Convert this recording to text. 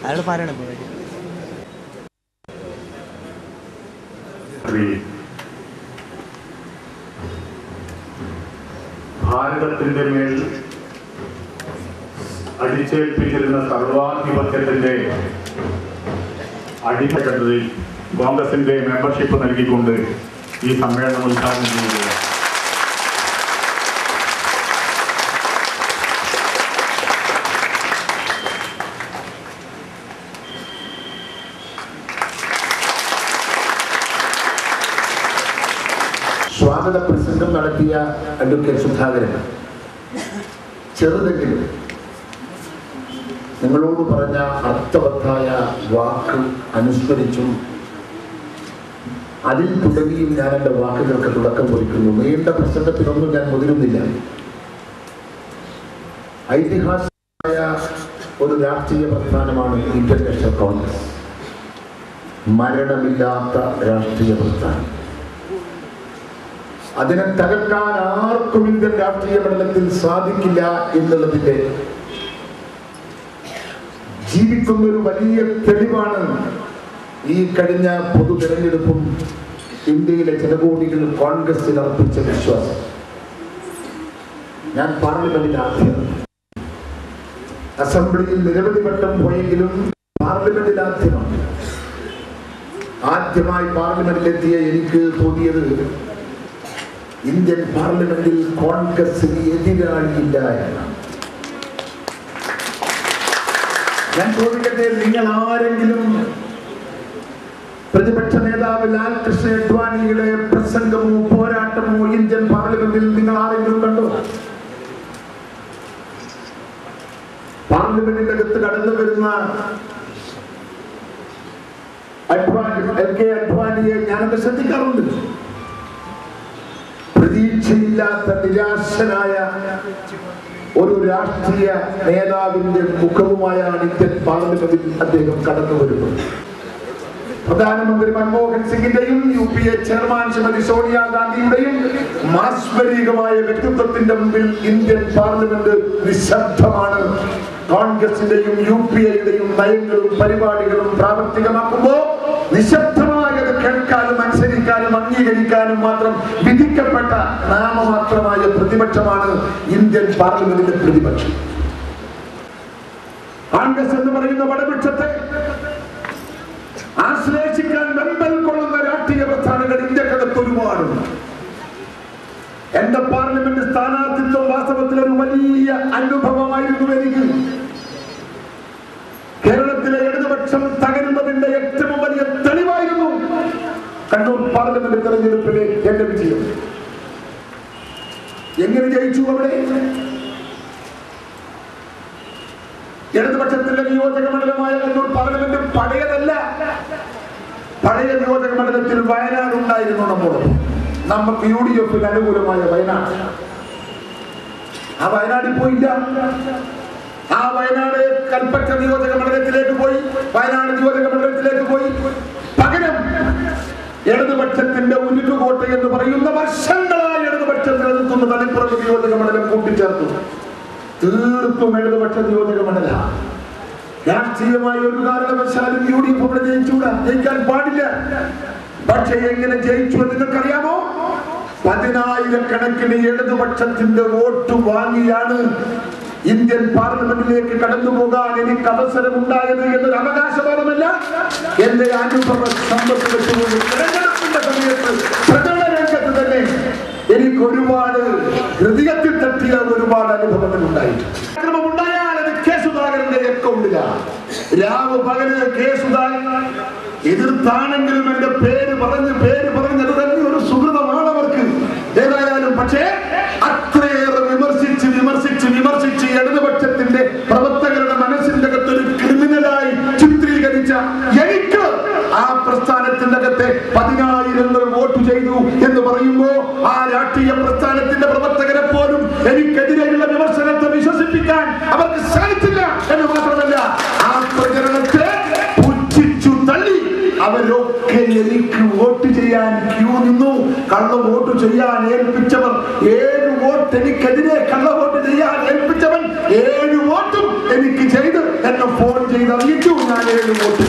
അയാൾ പറയണ ഭാരതത്തിന്റെ മേൽ അടിച്ചേൽപ്പിച്ചിരുന്ന സർവാധിപത്യത്തിന്റെ അടിമകത്തിൽ കോൺഗ്രസിന്റെ മെമ്പർഷിപ്പ് നൽകിക്കൊണ്ട് ഈ സമ്മേളനം ഉദ്ഘാടനം ചെയ്യുക. സ്വാഗത പ്രസംഗം നടത്തിയ അഡ്വക്കേറ്റ് സുധാകരൻ ചെറുതെങ്കിലും നിങ്ങളോട് പറഞ്ഞ അർത്ഥവത്തായ വാക്ക് അനുസ്മരിച്ചും അതിൽ തുടങ്ങിയും ഞാൻ എൻ്റെ വാക്കുകൾക്ക് തുടക്കം കുറിക്കുന്നു. നീണ്ട പ്രസംഗത്തിനൊന്നും ഞാൻ മുതിരുന്നില്ല. ഐതിഹാസികമായ ഒരു രാഷ്ട്രീയ പ്രസ്ഥാനമാണ് ഇന്ത്യൻ നാഷണൽ കോൺഗ്രസ്. മരണമില്ലാത്ത രാഷ്ട്രീയ പ്രസ്ഥാനം. അതിനെ തകർക്കാൻ ആർക്കും ഇന്ത്യൻ രാഷ്ട്രീയ മണ്ഡലത്തിൽ സാധിക്കില്ല എന്നുള്ളതിന്റെ ജീവിക്കുന്ന ഒരു വലിയ തെളിവാണ് ഈ കഴിഞ്ഞ പൊതു തെരഞ്ഞെടുപ്പും ഇന്ത്യയിലെ ജനകോടികൾ കോൺഗ്രസിൽ അർപ്പിച്ച വിശ്വാസം. ഞാൻ പാർലമെന്റിൽ അസംബ്ലിയിൽ നിരവധി വട്ടം പോയെങ്കിലും പാർലമെന്റിൽ ആദ്യമായി പാർലമെന്റിലെത്തിയ എനിക്ക് തോന്നിയത് ഇന്ത്യൻ പാർലമെന്റിൽ കോൺഗ്രസിന് എതിരാളിയില്ല എന്നാണ്. ഞാൻ ചോദിക്കട്ടെ, നിങ്ങൾ ആരെങ്കിലും പ്രതിപക്ഷ നേതാവ് ലാൽകൃഷ്ണ അഡ്വാനിയുടെ പ്രസംഗമോ പോരാട്ടമോ ഇന്ത്യൻ പാർലമെന്റിൽ നിങ്ങൾ ആരെങ്കിലും കണ്ടോ? പാർലമെന്റിന്റെ അകത്ത് കടന്നു വരുന്ന അഡ്വാനിയെ ഞാനത് ശ്രദ്ധിക്കാറുണ്ട്. പ്രതീക്ഷയില്ലാത്ത നിരാശനായ ഒരു രാഷ്ട്രീയ നേതാവിന്റെ മുഖവുമായാണ് ഇന്ത്യൻ പാർലമെന്റിൽ അദ്ദേഹം കടന്നു വരുന്നത്. പ്രധാനമന്ത്രി മൻമോഹൻ സിംഗിന്റെയും UPA ചെയർമാൻ ശ്രീമതി സോണിയാഗാന്ധിയുടെയും മാസ്മരികമായ വ്യക്തിത്വത്തിന്റെ മുമ്പിൽ ഇന്ത്യൻ പാർലമെന്റ് നിശബ്ദമാണ്. കോൺഗ്രസിന്റെയും UPAയുടെയും നയങ്ങളും പരിപാടികളും പ്രാവർത്തികമാക്കുമ്പോൾ നിശബ്ദമായത് കേൾക്കാനും അനുസരിക്കാനും അംഗീകരിക്കാനും മാത്രം വിധിക്കപ്പെട്ട നാമമാത്രമായ പ്രതിപക്ഷമാണ് ഇന്ത്യൻ പാർലമെന്റിലെ പ്രതിപക്ഷം. കോൺഗ്രസ് എന്ന് പറയുന്ന വടവൃക്ഷത്തെ ആശ്ലേഷിക്കാൻ വെമ്പൽ കൊള്ളുന്ന രാഷ്ട്രീയ പ്രസ്ഥാനങ്ങൾ ഇന്ത്യക്കകത്ത് ഒരുപാടുണ്ട്. എന്റെ പാർലമെന്റ് സ്ഥാനാർത്ഥിത്വം വാസ്തവത്തിൽ ഒരു വലിയ അനുഭവമായിരുന്നു എനിക്ക്. കേരളത്തിലെ ഇടതുപക്ഷം തകരുന്നതിന്റെ ഏറ്റവും വലിയ തെളിവായിരുന്നു കണ്ണൂർ പാർലമെന്റ് തെരഞ്ഞെടുപ്പിലെ എന്റെ വിജയം. എങ്ങനെ ജയിച്ചു അവിടെ? ഇടതുപക്ഷത്തിന്റെ നിയോജക മണ്ഡലമായ കണ്ണൂർ പാർലമെന്റ് പഴയതല്ല. പഴയ നിയോജക മണ്ഡലത്തിൽ വയനാട് ഉണ്ടായിരുന്നു. നമുക്ക് UDFിന് അനുകൂലമായ വയനാട്. ആ വയനാടിൽ പോയില്ല. ആ വയനാട് കൽപ്പറ്റ നിയോജക മണ്ഡലത്തിലേക്ക് പോയി, വയനാട് നിയോജക മണ്ഡലത്തിലേക്ക് പോയി. പകരം ഇടതുപക്ഷത്തിന്റെ ഉരുക്കുകോട്ട എന്ന് പറയുന്ന വർഷങ്ങളായി ഇടതുപക്ഷം നിലനിൽക്കുന്ന തളിപ്പുറം നിയോജക മണ്ഡലം കൂട്ടിച്ചേർത്തു. തീർത്തും ഇടതുപക്ഷ നിയോജക മണ്ഡല. രാഷ്ട്രീയമായ ഒരു കാരണവശാലും UDF അവിടെ ജയിച്ചുകൂടാ, ജയിക്കാൻ പാടില്ല. പക്ഷെ എങ്ങനെ ജയിച്ചു എന്ന് നിങ്ങൾക്കറിയാമോ? 10,000-കണക്കിന് ഇടതുപക്ഷത്തിന്റെ വോട്ട് വാങ്ങിയാണ് ഇന്ത്യൻ പാർലമെന്റിലേക്ക് കടന്നു പോകാൻ എനിക്ക് അവസരമുണ്ടായത് എന്നൊരു അവകാശവാദമല്ല, എന്റെ അനുഭവ സമ്പത്ത് വെച്ചുകൊണ്ട് തെരഞ്ഞെടുപ്പിന്റെ സമയത്ത് പ്രചരണ രംഗത്ത് തന്നെ എനിക്ക് ഒരുപാട് ഹൃദയത്തിൽ തട്ടിയ ഒരുപാട് അനുഭവങ്ങൾ ഉണ്ടായിട്ടുണ്ട്. ഉണ്ടായാൽ അത് കെ സുധാകരന്റെ അക്കൗണ്ടിലാണ്. രാവ് പകല് കെ സുധാകരൻ എതിർത്താണെങ്കിലും എന്റെ പേര് പറഞ്ഞത് തന്നെ ഒരു സുഹൃതമാണ് അവർക്ക്. ഏതായാലും പക്ഷേ അത്രയേറെ വിമർശിച്ച് ഇടതുപക്ഷത്തിന്റെ പ്രവർത്തകരുടെ മനസ്സിന്റെ അകത്ത് ഒരു ക്രിമിനലായി ചിത്രീകരിച്ച എനിക്ക് ആ പ്രസ്ഥാനത്തിന്റെ അകത്തെ 10,000 വോട്ട് ചെയ്തു എന്ന് പറയുമ്പോ ആ രാഷ്ട്രീയ പ്രസ്ഥാനത്തിന്റെ പ്രവർത്തകരെ പോലും എനിക്കെതിരെയുള്ള വിമർശനത്തെ വിശ്വസിപ്പിക്കാൻ അവർക്ക് സാധിച്ചില്ല എന്ന് മാത്രമല്ല, ആ പ്രചരണത്തെ പുച്ഛിച്ചു തള്ളി അവരൊക്കെ എനിക്ക് വോട്ട് ചെയ്യാൻ ക്യൂ നിന്നു. കള്ള വോട്ട് ചെയ്യാൻ ഏൽപ്പിച്ചവർ 7 വോട്ട് എനിക്കെതിരെ കള്ള വോട്ട് ചെയ്യാൻ ചെയ്ത് അറിയിച്ചു. ഞാൻ 7 വോട്ട്